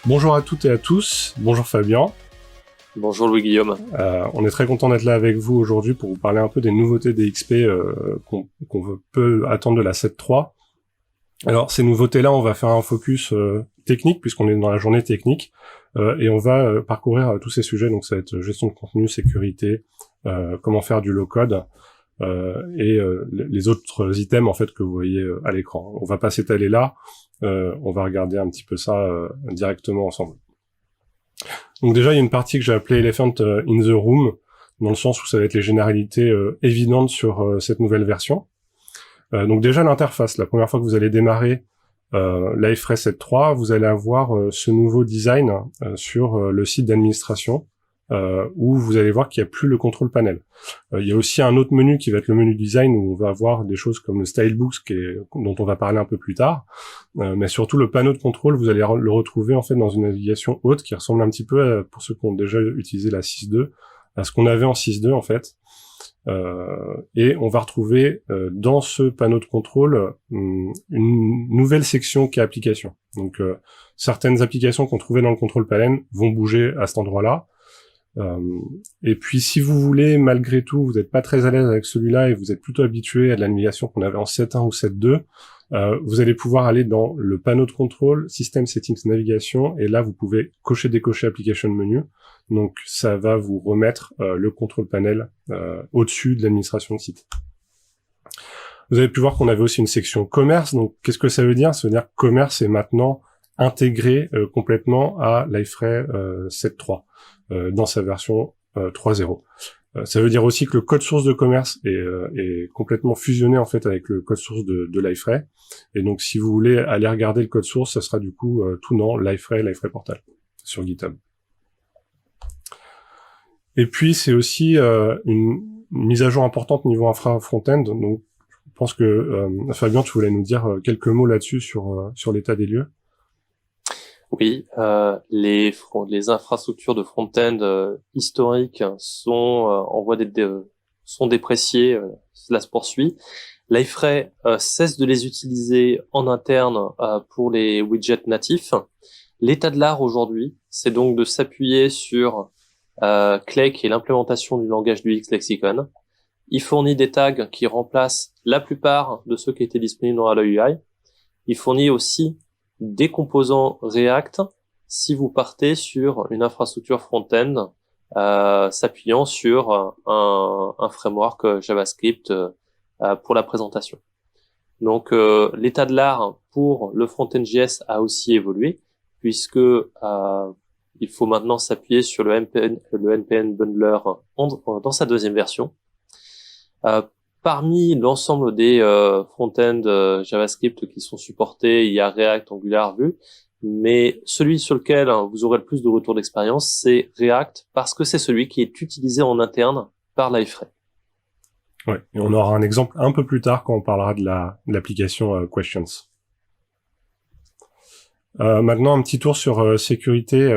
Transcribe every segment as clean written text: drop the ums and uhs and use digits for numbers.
Bonjour à toutes et à tous, bonjour Fabien. Bonjour Louis-Guillaume. On est très content d'être là avec vous aujourd'hui pour vous parler un peu des nouveautés DXP qu'on peut attendre de la 7.3. Alors ces nouveautés-là, on va faire un focus technique puisqu'on est dans la journée technique et on va parcourir tous ces sujets, donc ça va être gestion de contenu, sécurité, comment faire du low-code et les autres items en fait que vous voyez à l'écran. On va pas s'étaler là, on va regarder un petit peu ça directement ensemble. Donc déjà, il y a une partie que j'ai appelée Elephant in the Room, dans le sens où ça va être les généralités évidentes sur cette nouvelle version. Donc déjà, l'interface, la première fois que vous allez démarrer l'iFrame 7.3, vous allez avoir ce nouveau design sur le site d'administration, où vous allez voir qu'il n'y a plus le control panel. Il y a aussi un autre menu qui va être le menu design, où on va avoir des choses comme le Stylebook, dont on va parler un peu plus tard, mais surtout le panneau de contrôle, vous allez le retrouver en fait dans une navigation haute qui ressemble un petit peu, pour ceux qui ont déjà utilisé la 6.2, à ce qu'on avait en 6.2 en fait. Et on va retrouver dans ce panneau de contrôle une nouvelle section qui est application. Donc certaines applications qu'on trouvait dans le control panel vont bouger à cet endroit-là. Et puis si vous voulez, malgré tout, vous n'êtes pas très à l'aise avec celui-là et vous êtes plutôt habitué à de la navigation qu'on avait en 7.1 ou 7.2, vous allez pouvoir aller dans le panneau de contrôle, System Settings Navigation, et là vous pouvez cocher, décocher Application Menu. Donc ça va vous remettre le control panel au-dessus de l'administration de site. Vous avez pu voir qu'on avait aussi une section commerce. Donc qu'est-ce que ça veut dire? Ça veut dire que commerce est maintenant intégré complètement à l'iFrame 7.3 dans sa version 3.0. Ça veut dire aussi que le code source de commerce est complètement fusionné en fait avec le code source de l'iFrame. Et donc si vous voulez aller regarder le code source, ça sera du coup tout dans l'iFrame Portal sur GitHub. Et puis c'est aussi une mise à jour importante niveau infra front-end. Donc je pense que Fabien, tu voulais nous dire quelques mots là-dessus sur l'état des lieux. Oui, les infrastructures de front-end historiques sont dépréciées, cela se poursuit. l'iFrame cesse de les utiliser en interne pour les widgets natifs. L'état de l'art aujourd'hui, c'est donc de s'appuyer sur Clay, qui est l'implémentation du langage du X-Lexicon. Il fournit des tags qui remplacent la plupart de ceux qui étaient disponibles dans Alloy UI. Il fournit aussi des composants React si vous partez sur une infrastructure front-end s'appuyant sur un framework JavaScript pour la présentation. Donc l'état de l'art pour le front-end JS a aussi évolué, puisque il faut maintenant s'appuyer sur le NPM Bundler dans sa deuxième version. Parmi l'ensemble des front-end JavaScript qui sont supportés, il y a React, Angular, Vue, mais celui sur lequel vous aurez le plus de retour d'expérience, c'est React, parce que c'est celui qui est utilisé en interne par l'iFrame. Ouais, et on aura un exemple un peu plus tard quand on parlera de l'application Questions. Maintenant, un petit tour sur sécurité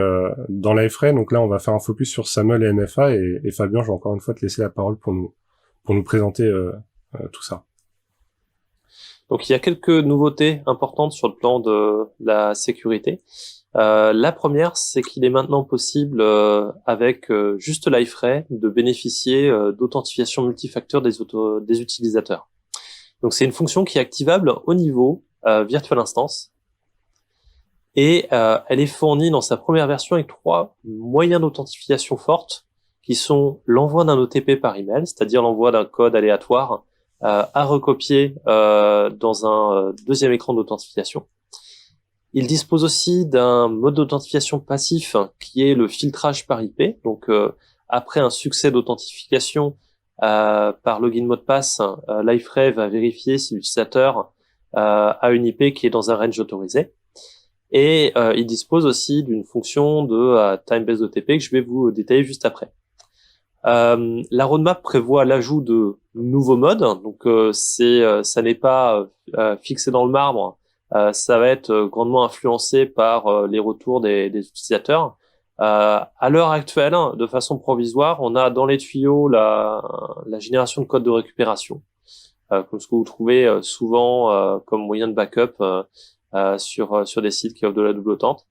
dans l'iFrame. Donc là, on va faire un focus sur SAML et MFA, et Fabien, je vais encore une fois te laisser la parole pour nous présenter tout ça. Donc il y a quelques nouveautés importantes sur le plan de la sécurité. La première, c'est qu'il est maintenant possible avec juste l'iFrame de bénéficier d'authentification multifacteur des utilisateurs. Donc c'est une fonction qui est activable au niveau Virtual Instance, et elle est fournie dans sa première version avec 3 moyens d'authentification fortes, qui sont l'envoi d'un OTP par email, c'est-à-dire l'envoi d'un code aléatoire à recopier dans un deuxième écran d'authentification. Il dispose aussi d'un mode d'authentification passif qui est le filtrage par IP. Donc après un succès d'authentification par login mot de passe, l'iFrame va vérifier si l'utilisateur a une IP qui est dans un range autorisé. Et il dispose aussi d'une fonction de time-based OTP que je vais vous détailler juste après. La roadmap prévoit l'ajout de nouveaux modes, donc ça n'est pas fixé dans le marbre, ça va être grandement influencé par les retours des utilisateurs. À l'heure actuelle, de façon provisoire, on a dans les tuyaux la génération de code de récupération, comme ce que vous trouvez souvent comme moyen de backup sur des sites qui offrent de la double authentique.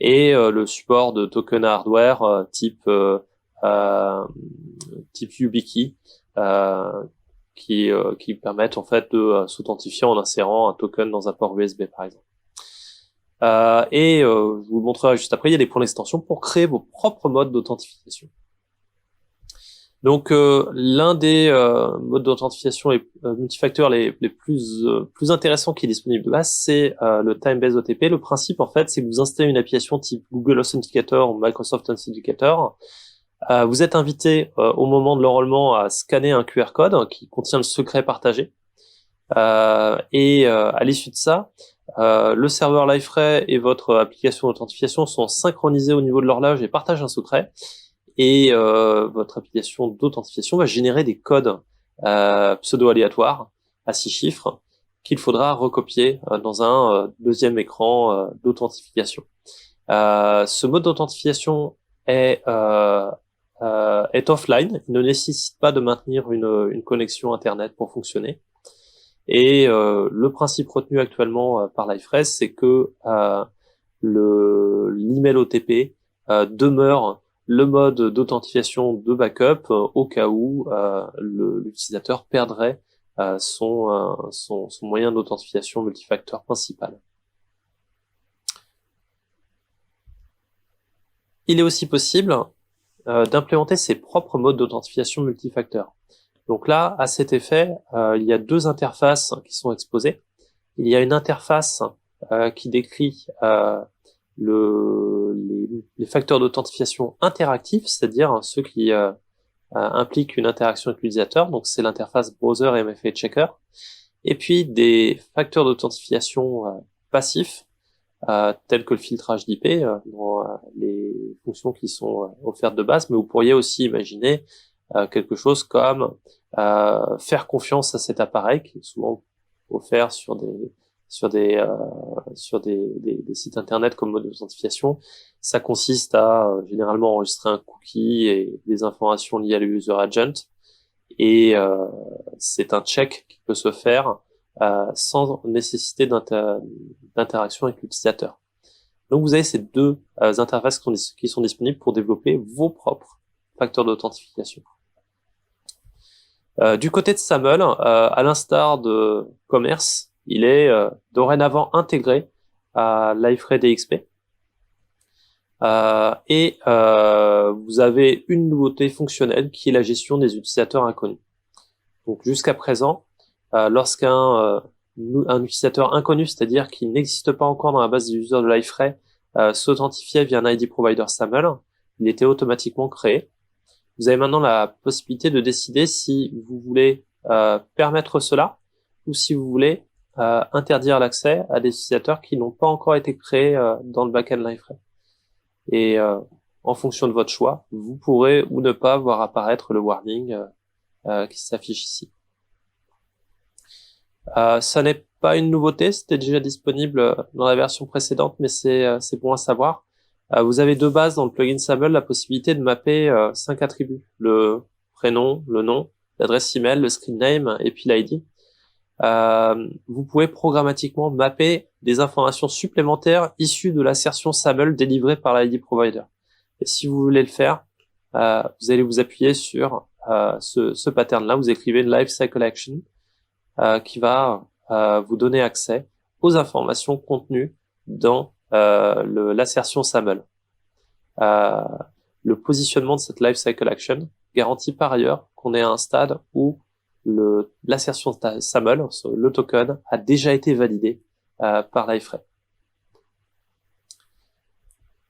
et le support de tokens hardware type YubiKey qui permettent en fait de s'authentifier en insérant un token dans un port USB par exemple. Je vous le montrerai juste après, il y a des points d'extension pour créer vos propres modes d'authentification. Donc l'un des modes d'authentification multifacteurs les plus intéressants qui est disponible de base, c'est le time-based OTP. Le principe en fait, c'est que vous installez une application type Google Authenticator ou Microsoft Authenticator. Vous êtes invité au moment de l'enrôlement à scanner un QR code qui contient le secret partagé. À l'issue de ça, le serveur Liferay et votre application d'authentification sont synchronisés au niveau de l'horloge et partagent un secret. Et votre application d'authentification va générer des codes pseudo-aléatoires à 6 chiffres qu'il faudra recopier dans un deuxième écran d'authentification. Ce mode d'authentification est offline, il ne nécessite pas de maintenir une connexion Internet pour fonctionner. Et le principe retenu actuellement par Liferay, c'est que l'email OTP demeure le mode d'authentification de backup au cas où l'utilisateur perdrait son moyen d'authentification multifacteur principal. Il est aussi possible d'implémenter ses propres modes d'authentification multifacteur. Donc là, à cet effet, il y a deux interfaces qui sont exposées. Il y a une interface qui décrit les facteurs d'authentification interactifs, c'est-à-dire ceux qui impliquent une interaction avec l'utilisateur. Donc c'est l'interface browser et MFA checker. Et puis des facteurs d'authentification passifs, tels que le filtrage d'IP dans les fonctions qui sont offertes de base, mais vous pourriez aussi imaginer quelque chose comme faire confiance à cet appareil qui est souvent offert sur des sites internet comme mode d'authentification. Ça consiste à généralement enregistrer un cookie et des informations liées à l'user agent, et c'est un check qui peut se faire sans nécessité d'interaction avec l'utilisateur. Donc vous avez ces deux interfaces qui sont disponibles pour développer vos propres facteurs d'authentification. Du côté de SAML, à l'instar de Commerce, il est dorénavant intégré à Liferay DXP. Vous avez une nouveauté fonctionnelle qui est la gestion des utilisateurs inconnus. Donc jusqu'à présent, lorsqu'un utilisateur inconnu, c'est-à-dire qui n'existe pas encore dans la base des users de Liferay, s'authentifiait via un ID provider SAML, il était automatiquement créé. Vous avez maintenant la possibilité de décider si vous voulez permettre cela ou si vous voulez interdire l'accès à des utilisateurs qui n'ont pas encore été créés dans le backend Liferay. Et en fonction de votre choix, vous pourrez ou ne pas voir apparaître le warning qui s'affiche ici. Ça n'est pas une nouveauté, c'était déjà disponible dans la version précédente, mais c'est bon à savoir. Vous avez de base dans le plugin SAML la possibilité de mapper 5 attributs: le prénom, le nom, l'adresse email, le screen name et puis l'ID. Vous pouvez programmatiquement mapper des informations supplémentaires issues de l'assertion SAML délivrée par l'ID provider. Et si vous voulez le faire, vous allez vous appuyer sur ce pattern-là. Vous écrivez une lifecycle action qui va vous donner accès aux informations contenues dans l'assertion SAML. Le positionnement de cette lifecycle action garantit par ailleurs qu'on est à un stade où l'assertion SAML, le token, a déjà été validé par Liferay.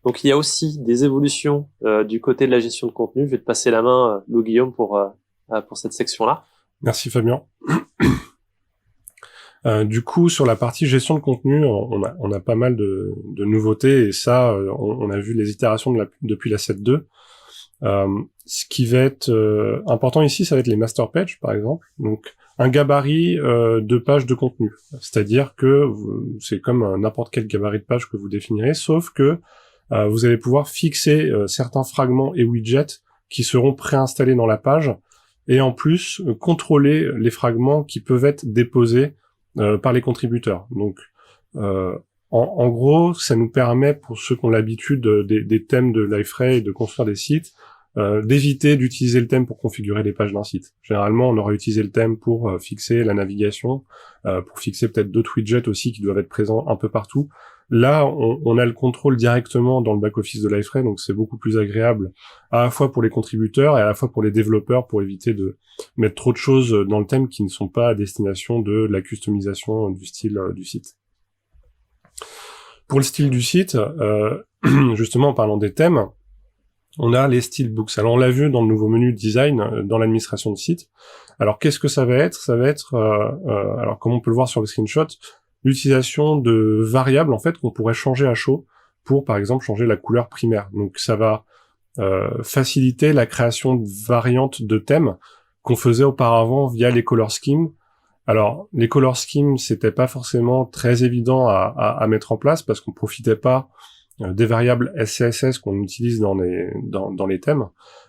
Donc il y a aussi des évolutions du côté de la gestion de contenu. Je vais te passer la main, Lou Guillaume, pour cette section-là. Merci Fabien. Du coup, sur la partie gestion de contenu, on a pas mal de nouveautés, et ça, on a vu les itérations depuis la 7.2. Ce qui va être important ici, ça va être les master pages, par exemple. Donc, un gabarit de pages de contenu. C'est-à-dire que c'est comme n'importe quel gabarit de page que vous définirez, sauf que vous allez pouvoir fixer certains fragments et widgets qui seront préinstallés dans la page, et en plus, contrôler les fragments qui peuvent être déposés par les contributeurs. Donc, En gros, ça nous permet, pour ceux qui ont l'habitude des thèmes de Liferay et de construire des sites, d'éviter d'utiliser le thème pour configurer les pages d'un site. Généralement, on aurait utilisé le thème pour fixer la navigation, pour fixer peut-être d'autres widgets aussi qui doivent être présents un peu partout. Là, on a le contrôle directement dans le back-office de Liferay, donc c'est beaucoup plus agréable à la fois pour les contributeurs et à la fois pour les développeurs, pour éviter de mettre trop de choses dans le thème qui ne sont pas à destination de la customisation du style du site. Pour le style du site, justement en parlant des thèmes, on a les stylebooks. Alors on l'a vu dans le nouveau menu design, dans l'administration de site. Alors qu'est-ce que ça va être? Ça va être, alors comme on peut le voir sur le screenshot, l'utilisation de variables en fait qu'on pourrait changer à chaud pour par exemple changer la couleur primaire. Donc ça va faciliter la création de variantes de thèmes qu'on faisait auparavant via les color schemes. Alors, les color schemes, c'était pas forcément très évident à mettre en place parce qu'on profitait pas des variables SCSS qu'on utilise dans les thèmes.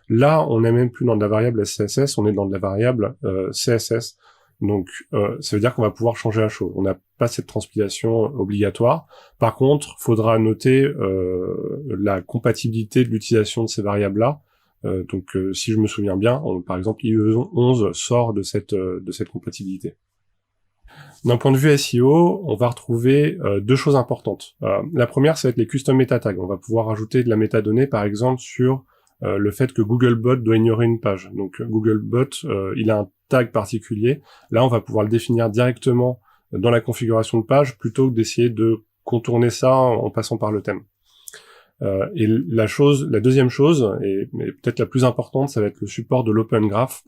Là, on n'est même plus dans de la variable SCSS, on est dans de la variable CSS. Donc, ça veut dire qu'on va pouvoir changer à chaud. On n'a pas cette transpilation obligatoire. Par contre, faudra noter la compatibilité de l'utilisation de ces variables-là. Donc, si je me souviens bien, par exemple, IE11 sort de cette compatibilité. D'un point de vue SEO, on va retrouver deux choses importantes. La première, ça va être les custom meta tags. On va pouvoir ajouter de la métadonnée, par exemple, sur le fait que Googlebot doit ignorer une page. Donc Googlebot, il a un tag particulier. Là, on va pouvoir le définir directement dans la configuration de page, plutôt que d'essayer de contourner ça en passant par le thème. Et la deuxième chose, et peut-être la plus importante, ça va être le support de l'Open Graph.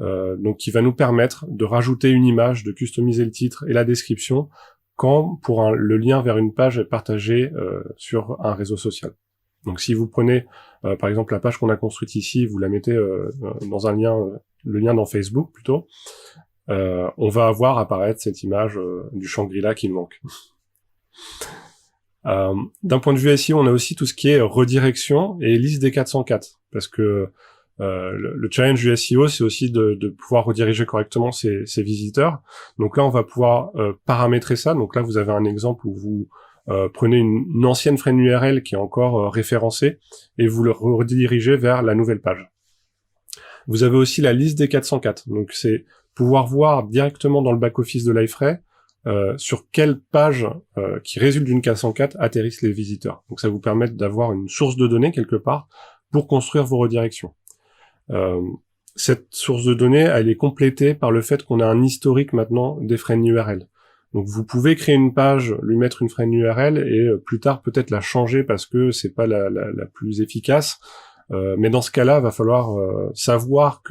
Donc qui va nous permettre de rajouter une image, de customiser le titre et la description quand le lien vers une page est partagé sur un réseau social. Donc si vous prenez par exemple la page qu'on a construite ici, vous la mettez dans un lien, le lien dans Facebook plutôt, on va voir apparaître cette image du Shangri-La qui nous manque. D'un point de vue SEO, on a aussi tout ce qui est redirection et liste des 404, parce que le challenge du SEO, c'est aussi de pouvoir rediriger correctement ses visiteurs. Donc là, on va pouvoir paramétrer ça. Donc là, vous avez un exemple où vous prenez une ancienne frame URL qui est encore référencée et vous le redirigez vers la nouvelle page. Vous avez aussi la liste des 404. Donc c'est pouvoir voir directement dans le back-office de Liferay sur quelle page qui résulte d'une 404 atterrissent les visiteurs. Donc ça vous permet d'avoir une source de données quelque part pour construire vos redirections. Cette source de données, elle est complétée par le fait qu'on a un historique maintenant des frame URL. Donc vous pouvez créer une page, lui mettre une frame URL et plus tard peut-être la changer parce que c'est pas la plus efficace. Mais dans ce cas-là, va falloir savoir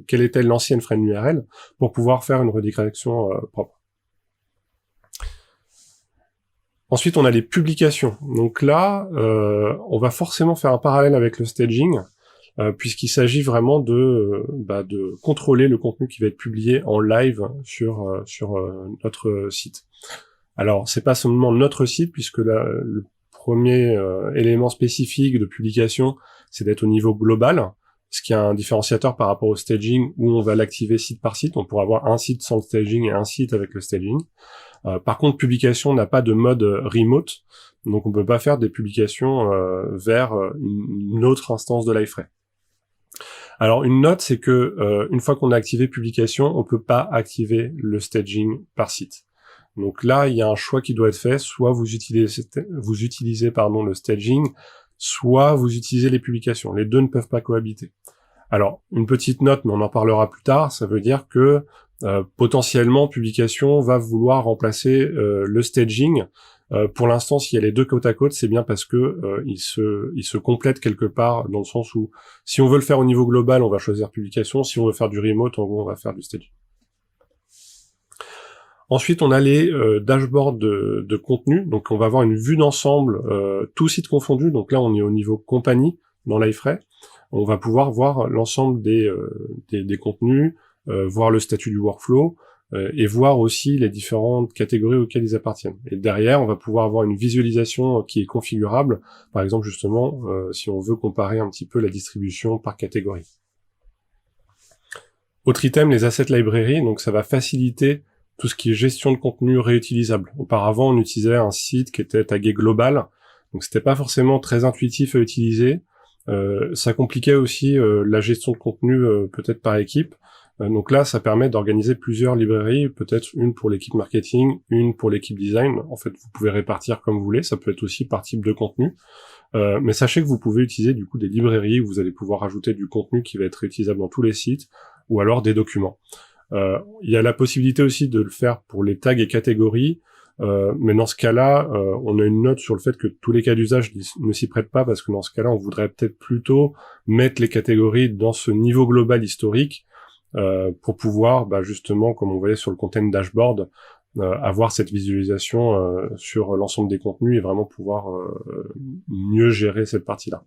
quelle était l'ancienne frame URL pour pouvoir faire une redirection propre. Ensuite, on a les publications. Donc là, on va forcément faire un parallèle avec le staging, puisqu'il s'agit vraiment de contrôler le contenu qui va être publié en live sur notre site. Alors, c'est pas seulement notre site, puisque le premier élément spécifique de publication, c'est d'être au niveau global, ce qui est un différenciateur par rapport au staging, où on va l'activer site par site. On pourra avoir un site sans le staging et un site avec le staging. Par contre, publication n'a pas de mode remote, donc on peut pas faire des publications vers une autre instance de Liferay. Alors une note, c'est que une fois qu'on a activé publication, on peut pas activer le staging par site. Donc là, il y a un choix qui doit être fait, soit vous utilisez le staging, soit vous utilisez les publications. Les deux ne peuvent pas cohabiter. Alors, une petite note, mais on en parlera plus tard, ça veut dire que potentiellement, publication va vouloir remplacer le staging. Pour l'instant, s'il y a les deux côte à côte, c'est bien parce que ils se complètent quelque part, dans le sens où si on veut le faire au niveau global, on va choisir publication. Si on veut faire du remote, en gros, on va faire du staging. Ensuite, on a les dashboards de contenu. Donc, on va avoir une vue d'ensemble, tous sites confondus. Donc là, on est au niveau compagnie dans Liferay. On va pouvoir voir l'ensemble des contenus, voir le statut du workflow, et voir aussi les différentes catégories auxquelles ils appartiennent. Et derrière, on va pouvoir avoir une visualisation qui est configurable, par exemple justement, si on veut comparer un petit peu la distribution par catégorie. Autre item, les assets library, donc ça va faciliter tout ce qui est gestion de contenu réutilisable. Auparavant, on utilisait un site qui était tagué global, donc c'était pas forcément très intuitif à utiliser. Ça compliquait aussi la gestion de contenu peut-être par équipe. Donc là, ça permet d'organiser plusieurs librairies, peut-être une pour l'équipe marketing, une pour l'équipe design. En fait, vous pouvez répartir comme vous voulez, ça peut être aussi par type de contenu. Mais sachez que vous pouvez utiliser du coup des librairies où vous allez pouvoir ajouter du contenu qui va être réutilisable dans tous les sites, ou alors des documents. Il y a la possibilité aussi de le faire pour les tags et catégories, mais dans ce cas-là, on a une note sur le fait que tous les cas d'usage ne s'y prêtent pas, parce que dans ce cas-là, on voudrait peut-être plutôt mettre les catégories dans ce niveau global historique, pour pouvoir, justement, comme on voyait sur le content dashboard, avoir cette visualisation sur l'ensemble des contenus et vraiment pouvoir mieux gérer cette partie-là.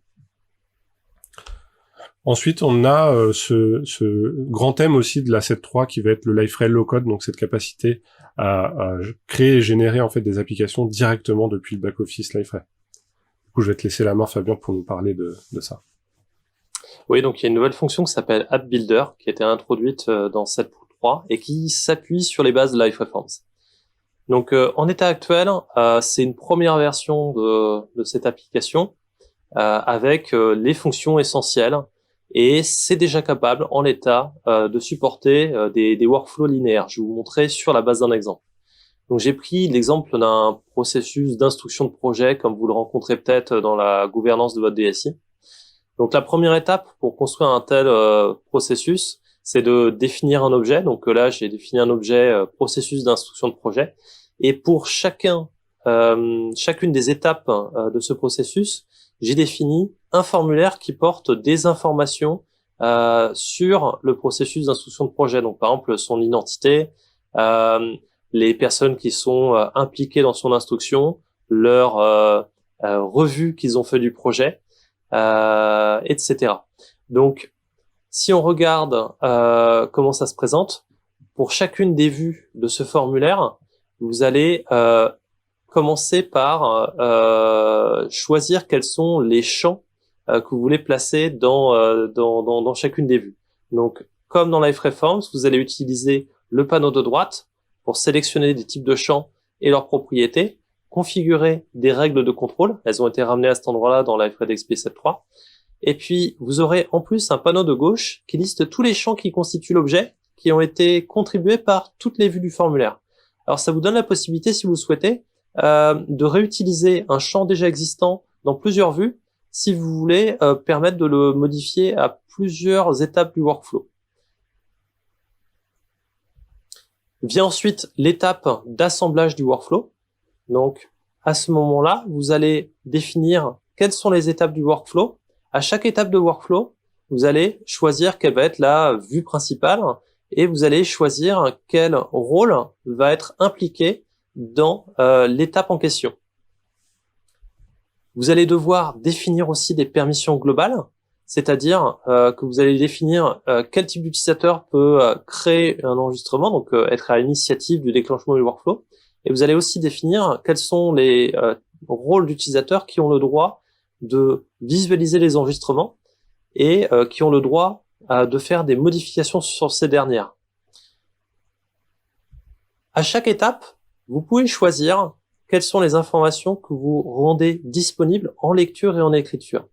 Ensuite, on a ce grand thème aussi de la 7.3 qui va être le Liferay Low Code, donc cette capacité à créer et générer en fait des applications directement depuis le back-office Liferay. Du coup, je vais te laisser la main, Fabien, pour nous parler de ça. Oui, donc il y a une nouvelle fonction qui s'appelle App Builder, qui a été introduite dans 7.3 et qui s'appuie sur les bases de Liferay Forms. Donc en état actuel, c'est une première version de cette application avec les fonctions essentielles, et c'est déjà capable en l'état de supporter des workflows linéaires. Je vais vous montrer sur la base d'un exemple. Donc j'ai pris l'exemple d'un processus d'instruction de projet comme vous le rencontrez peut-être dans la gouvernance de votre DSI. Donc la première étape pour construire un tel processus, c'est de définir un objet. Donc là, j'ai défini un objet processus d'instruction de projet. Et pour chacune des étapes de ce processus, j'ai défini un formulaire qui porte des informations sur le processus d'instruction de projet. Donc par exemple, son identité, les personnes qui sont impliquées dans son instruction, leur revue qu'ils ont fait du projet, etc. Donc, si on regarde comment ça se présente, pour chacune des vues de ce formulaire, vous allez commencer par choisir quels sont les champs que vous voulez placer dans chacune des vues. Donc, comme dans Liferay Forms, vous allez utiliser le panneau de droite pour sélectionner des types de champs et leurs propriétés, configurer des règles de contrôle. Elles ont été ramenées à cet endroit-là dans Liferay DXP 7.3. Et puis, vous aurez en plus un panneau de gauche qui liste tous les champs qui constituent l'objet, qui ont été contribués par toutes les vues du formulaire. Alors, ça vous donne la possibilité, si vous le souhaitez, de réutiliser un champ déjà existant dans plusieurs vues, si vous voulez permettre de le modifier à plusieurs étapes du workflow. Vient ensuite l'étape d'assemblage du workflow. Donc, à ce moment-là, vous allez définir quelles sont les étapes du workflow. À chaque étape de workflow, vous allez choisir quelle va être la vue principale et vous allez choisir quel rôle va être impliqué dans l'étape en question. Vous allez devoir définir aussi des permissions globales, c'est-à-dire que vous allez définir quel type d'utilisateur peut créer un enregistrement, donc être à l'initiative du déclenchement du workflow. Et vous allez aussi définir quels sont les rôles d'utilisateurs qui ont le droit de visualiser les enregistrements et qui ont le droit de faire des modifications sur ces dernières. À chaque étape, vous pouvez choisir quelles sont les informations que vous rendez disponibles en lecture et en écriture.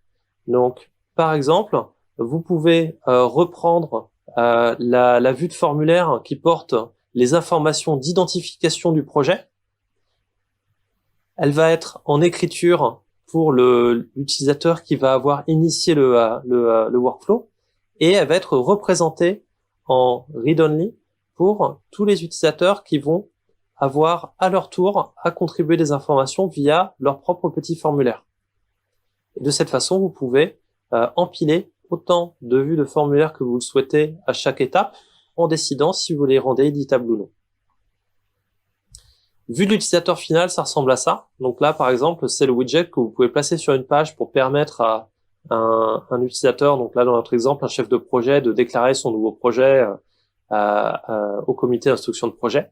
Donc, par exemple, vous pouvez reprendre la vue de formulaire qui porte les informations d'identification du projet. Elle va être en écriture pour l'utilisateur qui va avoir initié le workflow, et elle va être représentée en read-only pour tous les utilisateurs qui vont avoir à leur tour à contribuer des informations via leur propre petit formulaire. Et de cette façon, vous pouvez empiler autant de vues de formulaire que vous le souhaitez à chaque étape, en décidant si vous les rendez éditables ou non. Vue de l'utilisateur final, ça ressemble à ça. Donc là, par exemple, c'est le widget que vous pouvez placer sur une page pour permettre à un utilisateur, donc là dans notre exemple, un chef de projet, de déclarer son nouveau projet au comité d'instruction de projet.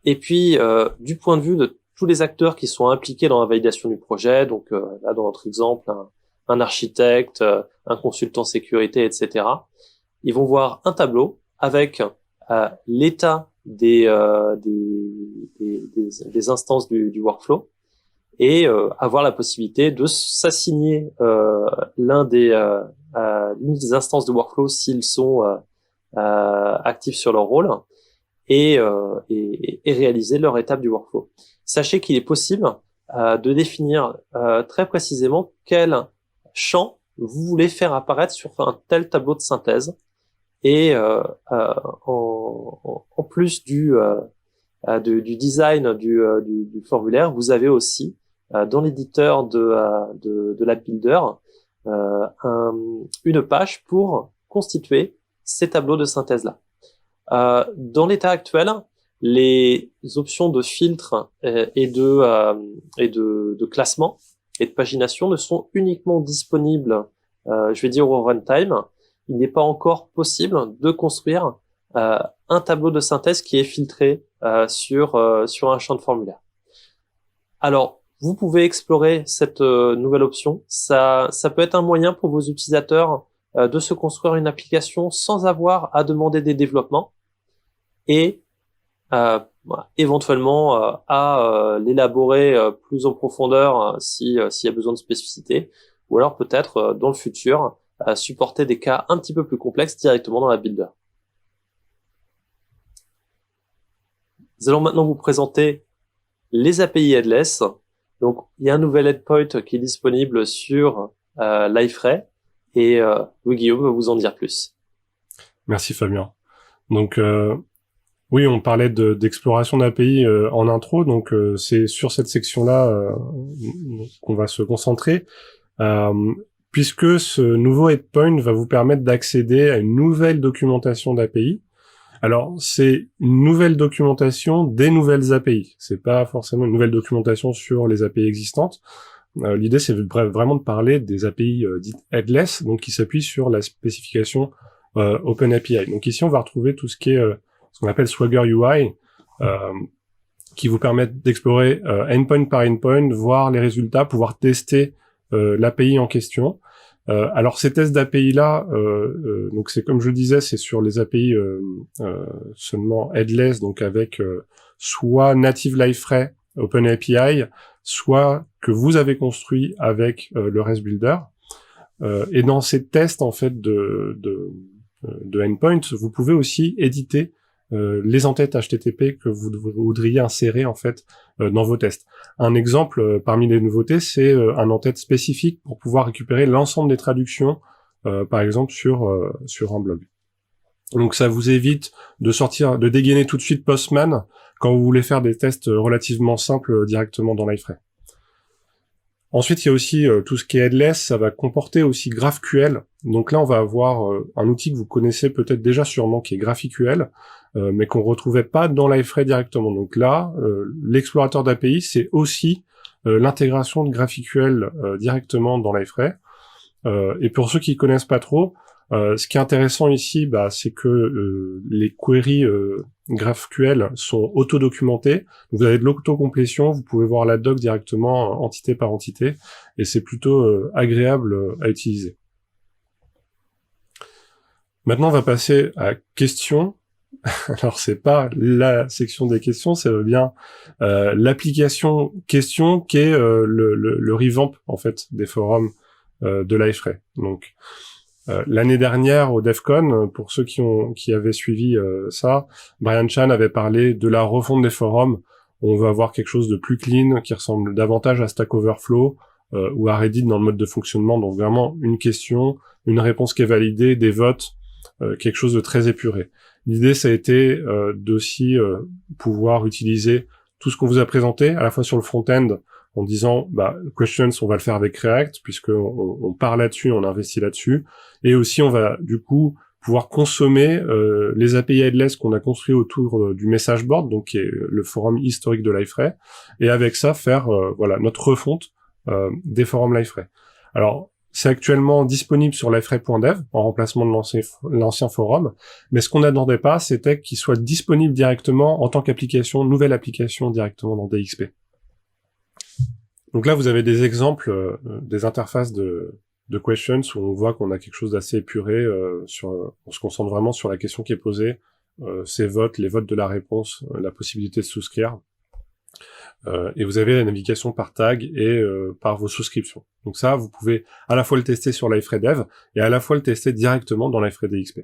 Et puis, du point de vue de tous les acteurs qui sont impliqués dans la validation du projet, donc là dans notre exemple, un architecte, un consultant sécurité, etc., ils vont voir un tableau avec l'état des instances du workflow et avoir la possibilité de s'assigner l'une des instances de workflow s'ils sont actifs sur leur rôle et réaliser leur étape du workflow. Sachez qu'il est possible de définir très précisément quel champ vous voulez faire apparaître sur un tel tableau de synthèse. Et en plus du design du formulaire, vous avez aussi dans l'éditeur de l'App Builder une page pour constituer ces tableaux de synthèse-là. Dans l'état actuel, les options de filtre et de classement et de pagination ne sont uniquement disponibles, je vais dire au runtime. Il n'est pas encore possible de construire un tableau de synthèse qui est filtré sur un champ de formulaire. Alors, vous pouvez explorer cette nouvelle option. Ça peut être un moyen pour vos utilisateurs de se construire une application sans avoir à demander des développements et éventuellement à l'élaborer plus en profondeur s'il y a besoin de spécificité, ou alors peut-être dans le futur supporter des cas un petit peu plus complexes directement dans la Builder. Nous allons maintenant vous présenter les API headless. Donc, il y a un nouvel endpoint qui est disponible sur Liferay et Louis Guillaume va vous en dire plus. Merci Fabien. Donc, oui, on parlait d'exploration d'API en intro, donc c'est sur cette section-là qu'on va se concentrer. Puisque ce nouveau endpoint va vous permettre d'accéder à une nouvelle documentation d'API. Alors, c'est une nouvelle documentation des nouvelles API. C'est pas forcément une nouvelle documentation sur les API existantes. L'idée, c'est vraiment de parler des API dites headless, donc qui s'appuient sur la spécification OpenAPI. Donc ici, on va retrouver tout ce qui est ce qu'on appelle Swagger UI, qui vous permettent d'explorer endpoint par endpoint, voir les résultats, pouvoir tester l'API en question. Alors ces tests d'API là, donc c'est comme je le disais, c'est sur les API seulement headless, donc avec soit native Liferay OpenAPI, soit que vous avez construit avec le REST Builder. Et dans ces tests en fait de endpoint, vous pouvez aussi éditer les entêtes HTTP que vous voudriez insérer en fait dans vos tests. Un exemple parmi les nouveautés, c'est un en-tête spécifique pour pouvoir récupérer l'ensemble des traductions, par exemple sur un blog. Donc ça vous évite de dégainer tout de suite Postman quand vous voulez faire des tests relativement simples directement dans Liferay. Ensuite, il y a aussi tout ce qui est headless, ça va comporter aussi GraphQL. Donc là, on va avoir un outil que vous connaissez peut-être déjà sûrement, qui est GraphQL, mais qu'on retrouvait pas dans Liferay directement. Donc là, l'explorateur d'API, c'est aussi l'intégration de GraphQL directement dans Liferay. Et pour ceux qui connaissent pas trop, ce qui est intéressant ici, c'est que les queries GraphQL sont auto-documentées. Vous avez de l'autocomplétion, vous pouvez voir la doc directement entité par entité, et c'est plutôt agréable à utiliser. Maintenant, on va passer à questions. Alors, c'est pas la section des questions, c'est bien l'application questions qui est le revamp en fait des forums de Liferay. Donc l'année dernière au DevCon, pour ceux qui avaient suivi ça, Brian Chan avait parlé de la refonte des forums. On va avoir quelque chose de plus clean, qui ressemble davantage à Stack Overflow ou à Reddit dans le mode de fonctionnement. Donc vraiment une question, une réponse qui est validée, des votes, quelque chose de très épuré. L'idée, ça a été d'aussi pouvoir utiliser tout ce qu'on vous a présenté, à la fois sur le front-end, en disant, questions, on va le faire avec React, puisqu'on part là-dessus, on investit là-dessus. Et aussi, on va, du coup, pouvoir consommer les API headless qu'on a construits autour du message board, donc qui est le forum historique de Liferay. Et avec ça, faire, notre refonte des forums Liferay. Alors, c'est actuellement disponible sur liferay.dev, en remplacement de l'ancien forum. Mais ce qu'on n'attendait pas, c'était qu'il soit disponible directement en tant qu'application, nouvelle application directement dans DXP. Donc là, vous avez des exemples des interfaces de questions où on voit qu'on a quelque chose d'assez épuré, on se concentre vraiment sur la question qui est posée ces votes, les votes de la réponse, la possibilité de souscrire. Et vous avez la navigation par tag et par vos souscriptions. Donc ça, vous pouvez à la fois le tester sur Liferay Dev et à la fois le tester directement dans Liferay DXP.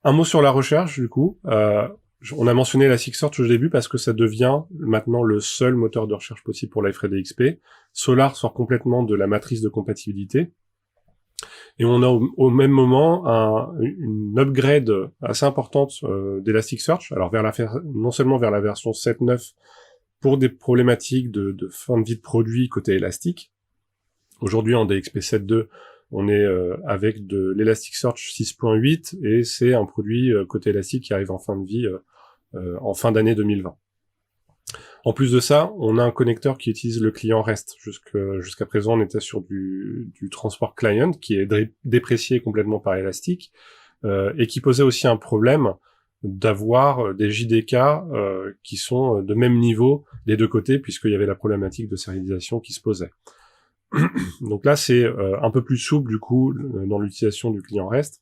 Un mot sur la recherche, du coup. On a mentionné Elasticsearch au début parce que ça devient maintenant le seul moteur de recherche possible pour Liferay DXP. Solar sort complètement de la matrice de compatibilité. Et on a au même moment une upgrade assez importante d'Elasticsearch, alors non seulement vers la version 7.9 pour des problématiques de fin de vie de produit côté élastique. Aujourd'hui en DXP 7.2, on est avec de l'Elasticsearch 6.8 et c'est un produit côté élastique qui arrive en fin de vie en fin d'année 2020. En plus de ça, on a un connecteur qui utilise le client REST. Jusqu'à présent, on était sur du transport client qui est déprécié complètement par Elastic et qui posait aussi un problème d'avoir des JDK qui sont de même niveau des deux côtés puisqu'il y avait la problématique de sérialisation qui se posait. Donc là, c'est un peu plus souple du coup dans l'utilisation du client REST.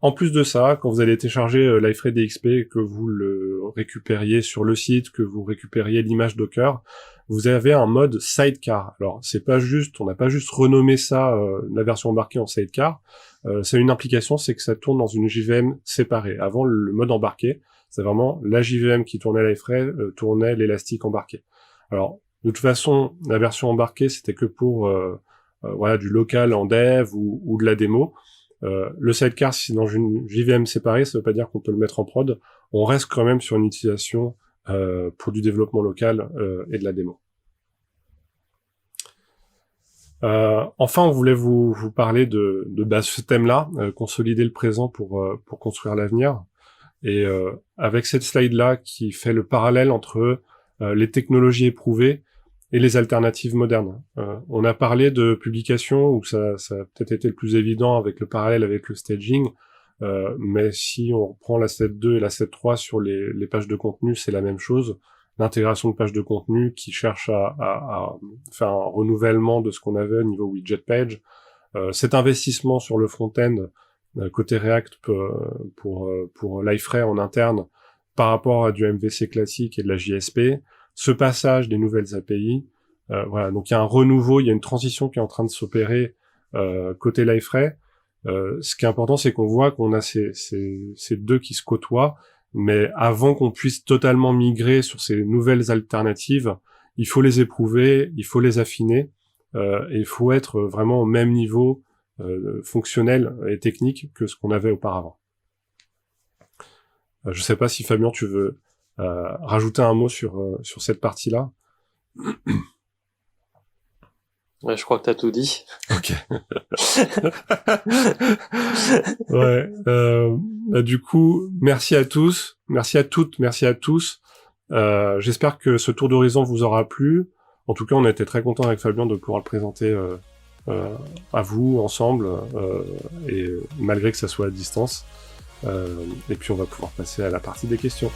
En plus de ça, quand vous allez télécharger Liferay DXP, que vous le récupériez sur le site, que vous récupériez l'image Docker, vous avez un mode sidecar. Alors, c'est pas juste, on n'a pas juste renommé ça, la version embarquée en sidecar. C'est une implication, c'est que ça tourne dans une JVM séparée. Avant, le mode embarqué, c'est vraiment la JVM qui tournait Liferay, tournait l'élastique embarqué. Alors, de toute façon, la version embarquée, c'était que pour voilà, du local en dev ou de la démo. Le sidecar, si c'est dans une JVM séparée, ça veut pas dire qu'on peut le mettre en prod. On reste quand même sur une utilisation pour du développement local et de la démo. Enfin, on voulait vous parler de ce thème-là, consolider le présent pour construire l'avenir. Et avec cette slide-là qui fait le parallèle entre les technologies éprouvées et les alternatives modernes. On a parlé de publications où ça a peut-être été le plus évident avec le parallèle avec le staging, mais si on reprend la 7.2 et la 7.3 sur les pages de contenu, c'est la même chose. L'intégration de pages de contenu qui cherche à faire un renouvellement de ce qu'on avait au niveau widget page. Cet investissement sur le front-end côté React pour Liferay en interne par rapport à du MVC classique et de la JSP, ce passage des nouvelles API, voilà, donc il y a un renouveau, il y a une transition qui est en train de s'opérer côté Liferay. Ce qui est important, c'est qu'on voit qu'on a ces deux qui se côtoient, mais avant qu'on puisse totalement migrer sur ces nouvelles alternatives, il faut les éprouver, il faut les affiner, et il faut être vraiment au même niveau fonctionnel et technique que ce qu'on avait auparavant. Je sais pas si Fabien, tu veux rajouter un mot sur cette partie-là. Ouais, je crois que t'as tout dit. Ok. Ouais. Du coup, merci à tous, merci à toutes, merci à tous. J'espère que ce tour d'horizon vous aura plu. En tout cas, on a été très contents avec Fabien de pouvoir le présenter à vous ensemble, et malgré que ça soit à distance. Et puis on va pouvoir passer à la partie des questions.